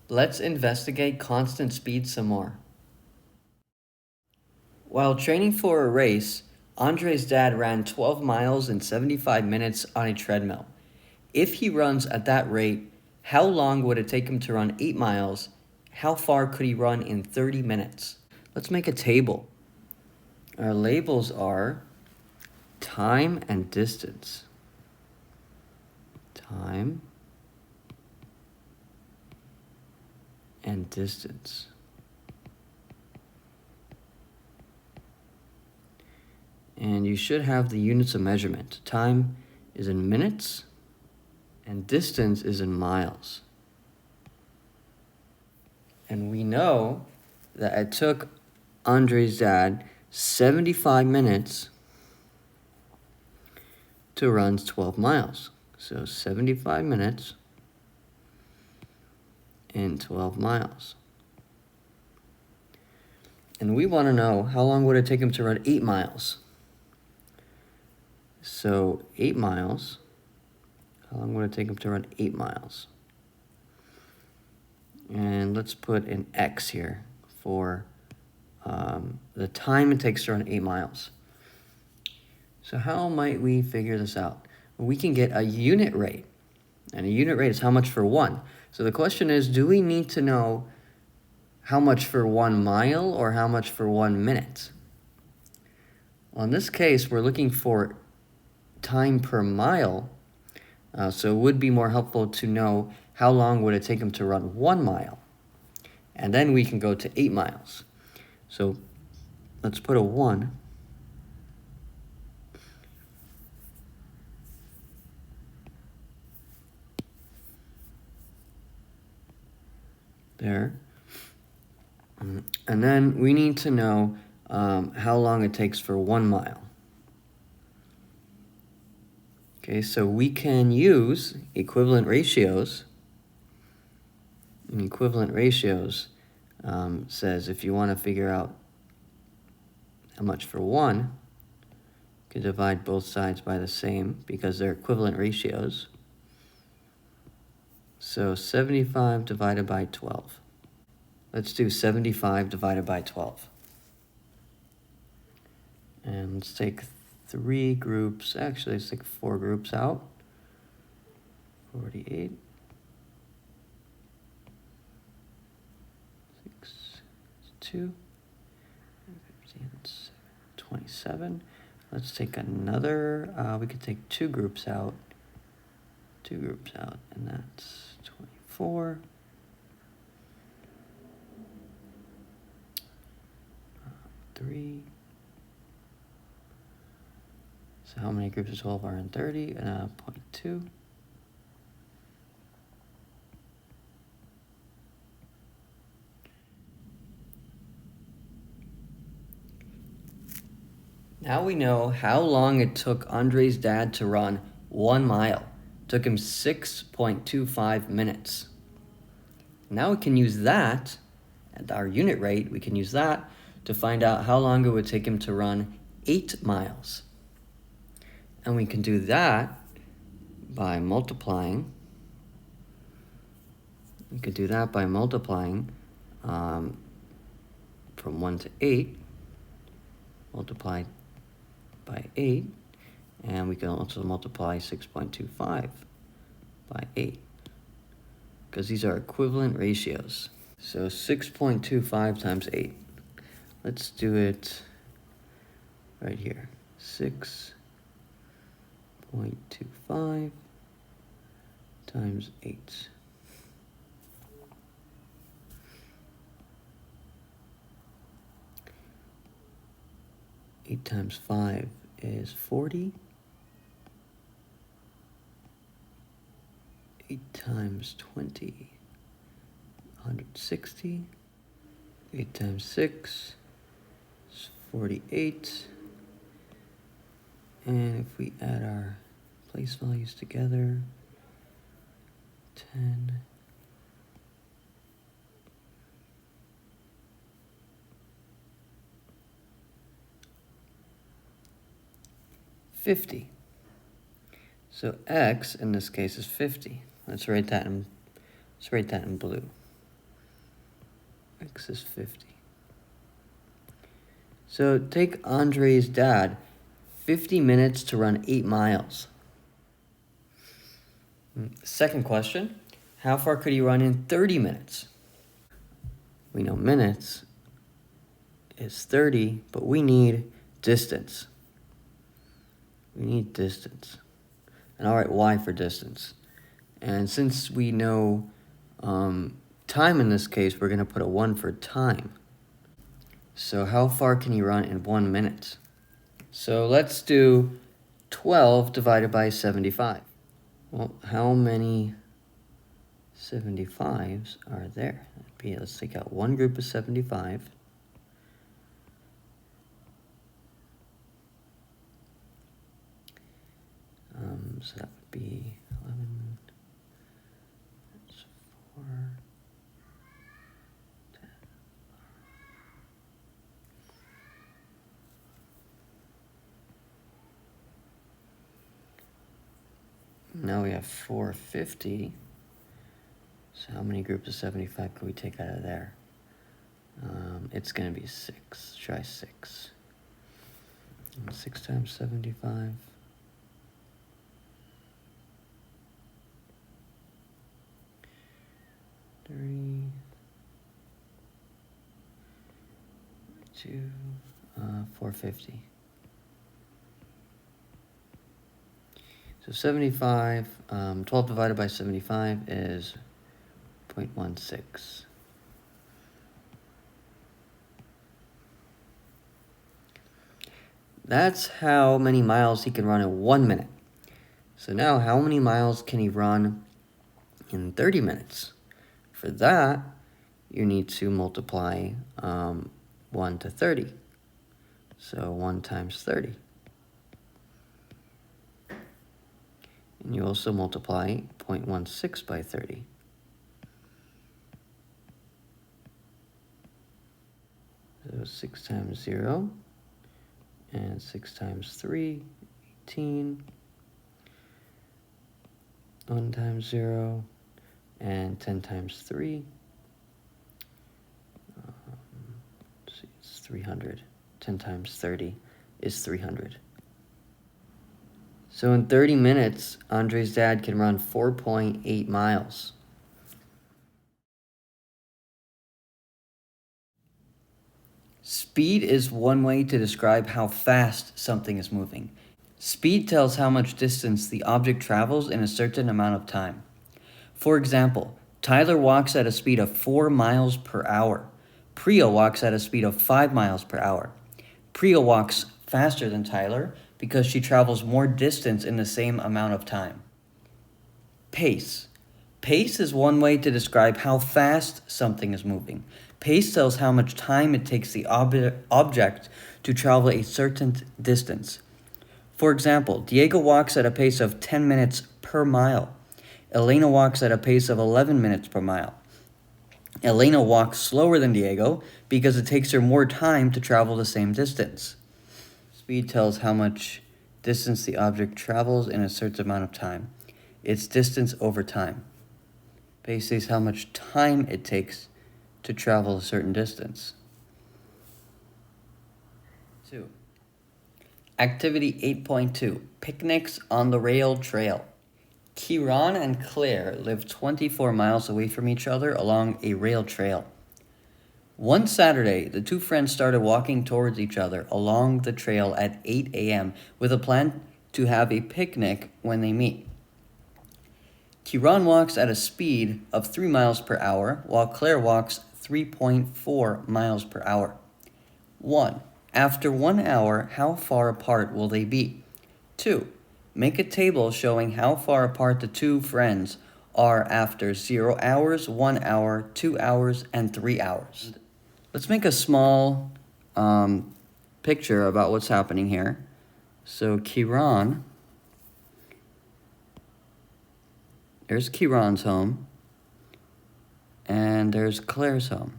Let's investigate constant speed some more. While training for a race, Andre's dad ran 12 miles in 75 minutes on a treadmill. If he runs at that rate, how long would it take him to run 8 miles? How far could he run in 30 minutes? Let's make a table. Our labels are time and distance. Time and distance. And you should have the units of measurement. Time is in minutes, and distance is in miles. And we know that it took Andre's dad 75 minutes to run 12 miles. So 75 minutes in 12 miles. And we want to know how long would it take him to run 8 miles. So 8 miles, how long would it take him to run 8 miles? And let's put an X here for the time it takes to run 8 miles. So how might we figure this out? Well, we can get a unit rate. And a unit rate is how much for 1. So the question is, do we need to know how much for 1 mile or how much for 1 minute? Well, in this case, we're looking for time per mile. So it would be more helpful to know how long would it take him to run 1 mile. And then we can go to 8 miles. So let's put a 1. There. And then we need to know how long it takes for 1 mile. Okay, so we can use equivalent ratios. And equivalent ratios says if you want to figure out how much for 1, you can divide both sides by the same because they're equivalent ratios. So 75 divided by 12. Let's do 75 divided by 12. And let's take 3 groups, actually let's take 4 groups out. 48. 6, 2, 15, 27. Let's take another, we could take 2 groups out. 2 groups out, and that's 24. 3. So how many groups of 12 are in 30? 0.2. Now we know how long it took Andre's dad to run 1 mile. It took him 6.25 minutes. Now we can use that, at our unit rate, we can use that to find out how long it would take him to run 8 miles. And we can do that by multiplying. We could do that by multiplying from 1 to 8, multiplied by 8, and we can also multiply 6.25 by 8, because these are equivalent ratios. So 6.25 times 8. Let's do it right here. 6.25 times 8. Eight times 5 is 40. 8 times 20, 160. 8 times 6 is 48. And if we add our place values together, 10, 50. So x in this case is 50. Let's write that in blue. X is 50. So take Andre's dad 50 minutes to run 8 miles. Second question, how far could he run in 30 minutes? We know minutes is 30, but we need distance. We need distance. And I'll write Y for distance. And since we know time in this case, we're going to put a 1 for time. So how far can he run in 1 minute? So let's do 12 divided by 75. Well, how many 75s are there? Let's take out one group of 75. So that would be 11, that's 4, 10. Now we have 450. So how many groups of 75 can we take out of there? It's going to be 6. Try 6. 6 times 75. 30. 2. 450. So 75, 12 divided by 75 is 0.16. That's how many miles he can run in 1 minute. So now how many miles can he run in 30 minutes? For that, you need to multiply 1 to 30. So 1 times 30. And you also multiply 0.16 by 30. So 6 times 0, and 6 times 3, 18. 1 times 0, and 10 times 3. Let's see, it's 300. 10 times 30 is 300. So in 30 minutes, Andre's dad can run 4.8 miles. Speed is one way to describe how fast something is moving. Speed tells how much distance the object travels in a certain amount of time. For example, Tyler walks at a speed of 4 miles per hour. Priya walks at a speed of 5 miles per hour. Priya walks faster than Tyler because she travels more distance in the same amount of time. Pace. Pace is one way to describe how fast something is moving. Pace tells how much time it takes the object to travel a certain distance. For example, Diego walks at a pace of 10 minutes per mile. Elena walks at a pace of 11 minutes per mile. Elena walks slower than Diego because it takes her more time to travel the same distance. Speed tells how much distance the object travels in a certain amount of time. It's distance over time. Pace says how much time it takes to travel a certain distance. 2. Activity 8.2, Picnics on the Rail Trail. Kiran and Claire live 24 miles away from each other along a rail trail. One Saturday, the two friends started walking towards each other along the trail at 8 a.m. with a plan to have a picnic when they meet. Kiran walks at a speed of 3 miles per hour, while Claire walks 3.4 miles per hour. 1. After 1 hour, how far apart will they be? 2. Make a table showing how far apart the two friends are after 0 hours, 1 hour, 2 hours, and 3 hours. Let's make a small picture about what's happening here. So Kiran, there's Kiran's home, and there's Claire's home.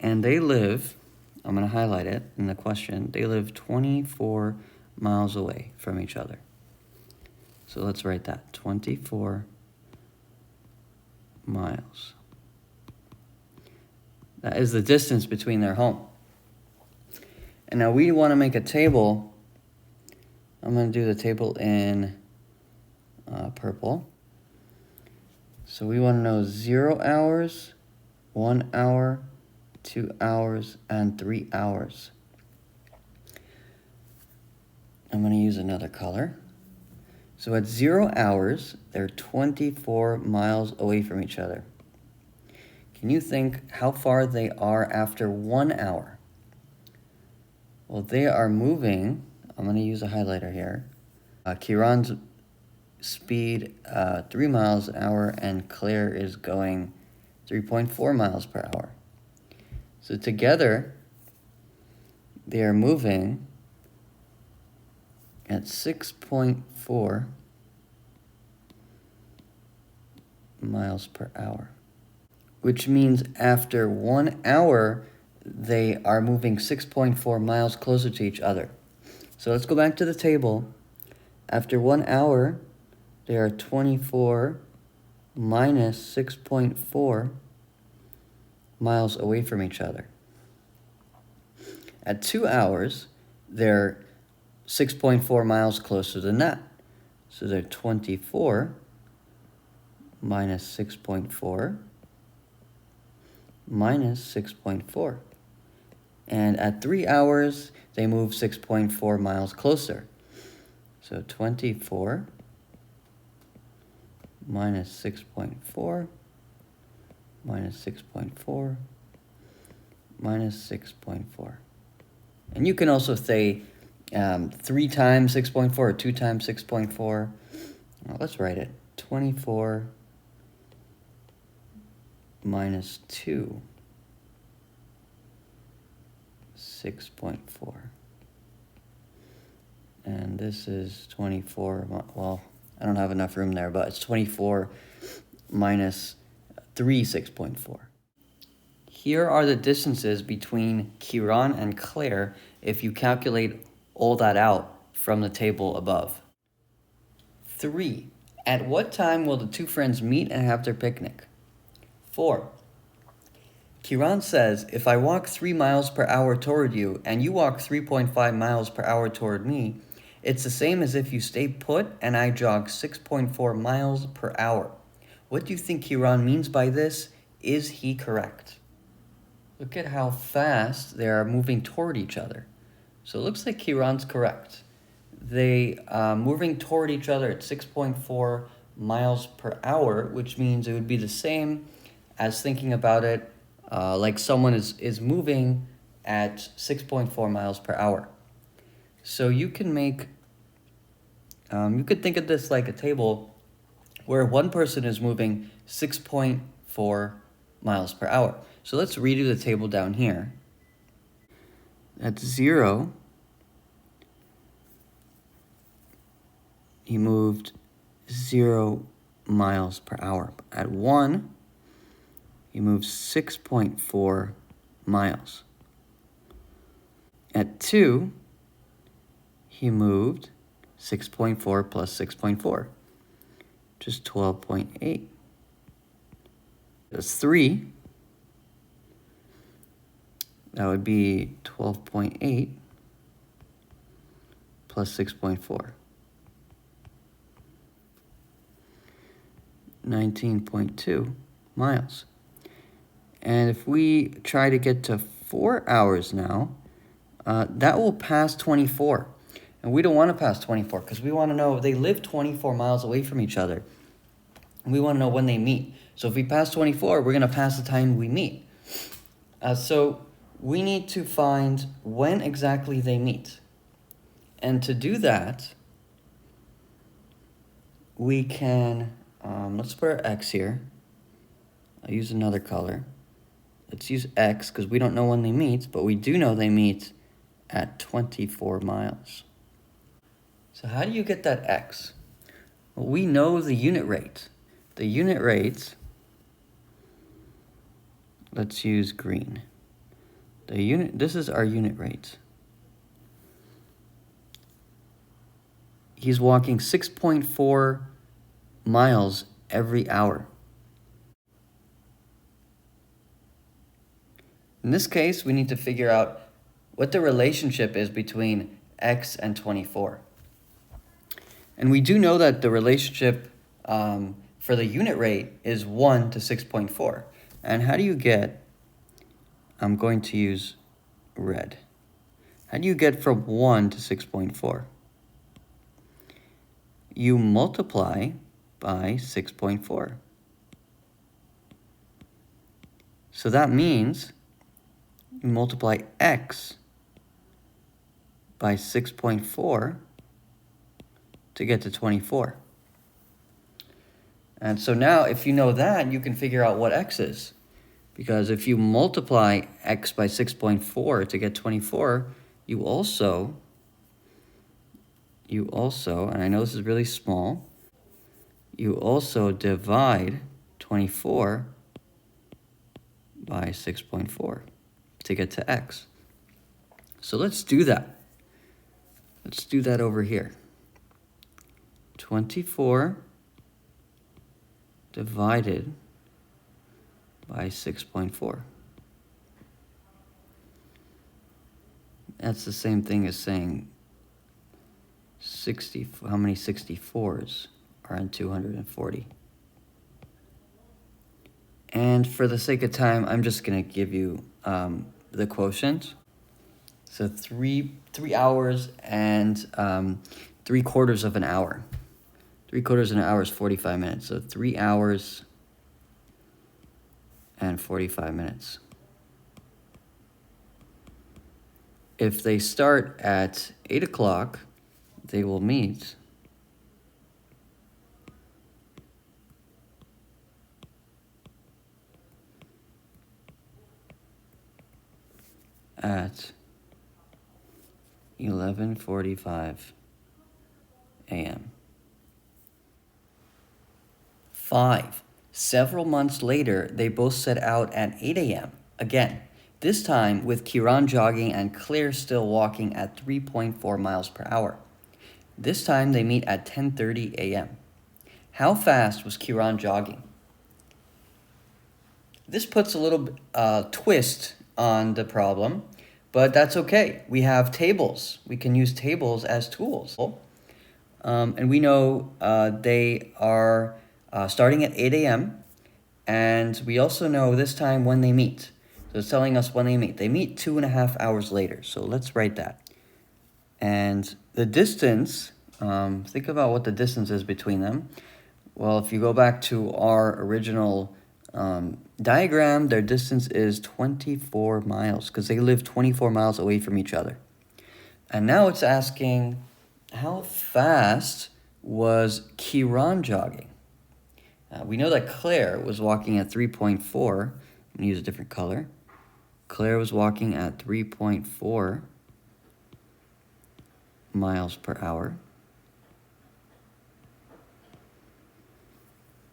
And they live, I'm going to highlight it in the question, they live 24 miles away from each other. So let's write that, 24 miles. That is the distance between their home. And now we want to make a table. I'm going to do the table in purple. So we want to know 0 hours, 1 hour, 2 hours, and 3 hours. I'm going to use another color. So at 0 hours, they're 24 miles away from each other. Can you think how far they are after 1 hour? Well, they are moving. I'm going to use a highlighter here. Kieran's speed 3 miles an hour, and Claire is going 3.4 miles per hour. So together, they are moving at 6.4 miles per hour, which means after 1 hour, they are moving 6.4 miles closer to each other. So let's go back to the table. After 1 hour, they are 24 minus 6.4 miles away from each other. At 2 hours, they're 6.4 miles closer than that. So they're 24 minus 6.4 minus 6.4. And at 3 hours, they move 6.4 miles closer. So 24 minus 6.4 minus 6.4 minus 6.4. And you can also say 3 times 6.4 or 2 times 6.4. Well, let's write it. 24 minus 2, 6.4. And this is 24, well, I don't have enough room there, but it's 24 minus 3, 6.4. Here are the distances between Kieran and Claire if you calculate all that out from the table above. 3. At what time will the two friends meet and have their picnic? 4. Kieran says, if I walk 3 miles per hour toward you and you walk 3.5 miles per hour toward me, it's the same as if you stay put and I jog 6.4 miles per hour. What do you think Kieran means by this? Is he correct? Look at how fast they are moving toward each other. So it looks like Kieran's correct. They are moving toward each other at 6.4 miles per hour, which means it would be the same as thinking about it like someone is moving at 6.4 miles per hour. So you can make, you could think of this like a table where one person is moving 6.4 miles per hour. So let's redo the table down here. At 0, he moved 0 miles per hour. At 1, he moved 6.4 miles. At 2, he moved 6.4 plus 6.4, which is 12.8. That's 3. That would be 12.8 plus 6.4. 19.2 miles. And if we try to get to 4 hours now, that will pass 24. And we don't want to pass 24 because we want to know they live 24 miles away from each other. And we want to know when they meet. So if we pass 24, we're going to pass the time we meet. So we need to find when exactly they meet. And to do that, we can, let's put our X here. I'll use another color. Let's use X because we don't know when they meet, but we do know they meet at 24 miles. So how do you get that X? Well, we know the unit rate. The unit rate, let's use green. This is our unit rate. He's walking 6.4 miles every hour. In this case, we need to figure out what the relationship is between x and 24. And we do know that the relationship for the unit rate is 1 to 6.4. And how do you get, I'm going to use red. How do you get from 1 to 6.4? You multiply by 6.4. So that means you multiply x by 6.4 to get to 24. And so now if you know that, you can figure out what x is. Because if you multiply x by 6.4 to get 24, you also, and I know this is really small, you also divide 24 by 6.4 to get to x. So let's do that. Let's do that over here. 24 divided by 6.4. That's the same thing as saying 60, how many 64s are in 240? And for the sake of time, I'm just going to give you the quotient. So 3 hours and 3/4 of an hour. 3/4 of an hour is 45 minutes. So 3 hours and 45 minutes. If they start at 8 o'clock, they will meet at 11:45 a.m. 5. Several months later, they both set out at 8 a.m. again, this time with Kiran jogging and Claire still walking at 3.4 miles per hour. This time they meet at 10:30 a.m. How fast was Kiran jogging? This puts a little twist on the problem, but that's okay. We have tables. We can use tables as tools. And we know they are starting at 8 a.m. And we also know this time when they meet. So it's telling us when they meet. They meet 2.5 hours later. So let's write that. And the distance, think about what the distance is between them. Well, if you go back to our original diagram, their distance is 24 miles because they live 24 miles away from each other. And now it's asking, how fast was Kiran jogging? We know that Claire was walking at 3.4. I'm going to use a different color. Claire was walking at 3.4 miles per hour.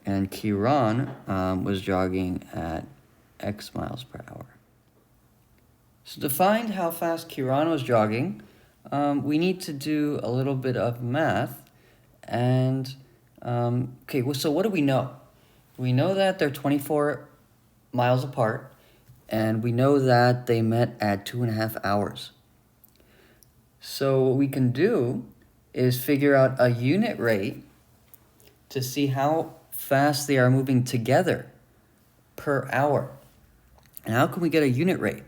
And Kiran was jogging at X miles per hour. So to find how fast Kiran was jogging, we need to do a little bit of math. And, so what do we know? We know that they're 24 miles apart, and we know that they met at 2.5 hours. So what we can do is figure out a unit rate to see how fast they are moving together per hour. And how can we get a unit rate?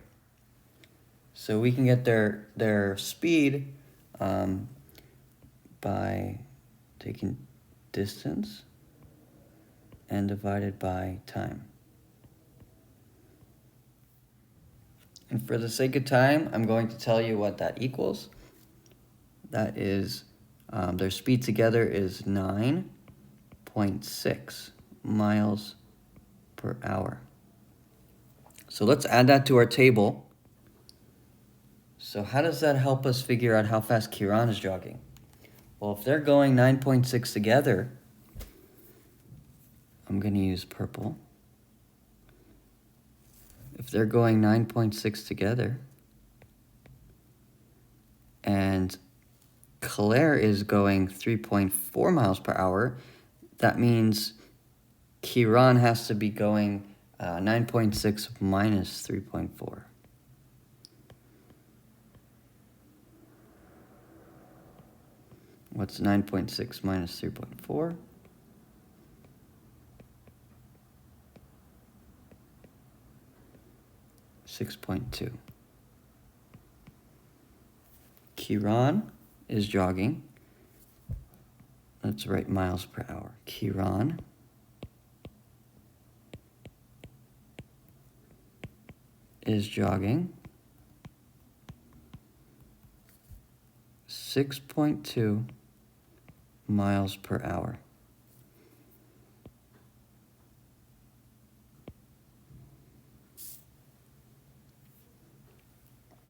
So we can get their speed by taking distance and divided by time. And for the sake of time, I'm going to tell you what that equals. That is, their speed together is 9.6 miles per hour. So let's add that to our table. So how does that help us figure out how fast Kiran is jogging? Well, if they're going 9.6 together, I'm going to use purple. If they're going 9.6 together, and Claire is going 3.4 miles per hour, that means Kiran has to be going 9.6 minus 3.4. What's 9.6 minus 3.4? 6.2. Kiran is jogging. Let's write miles per hour. Kiran is jogging 6.2 miles per hour.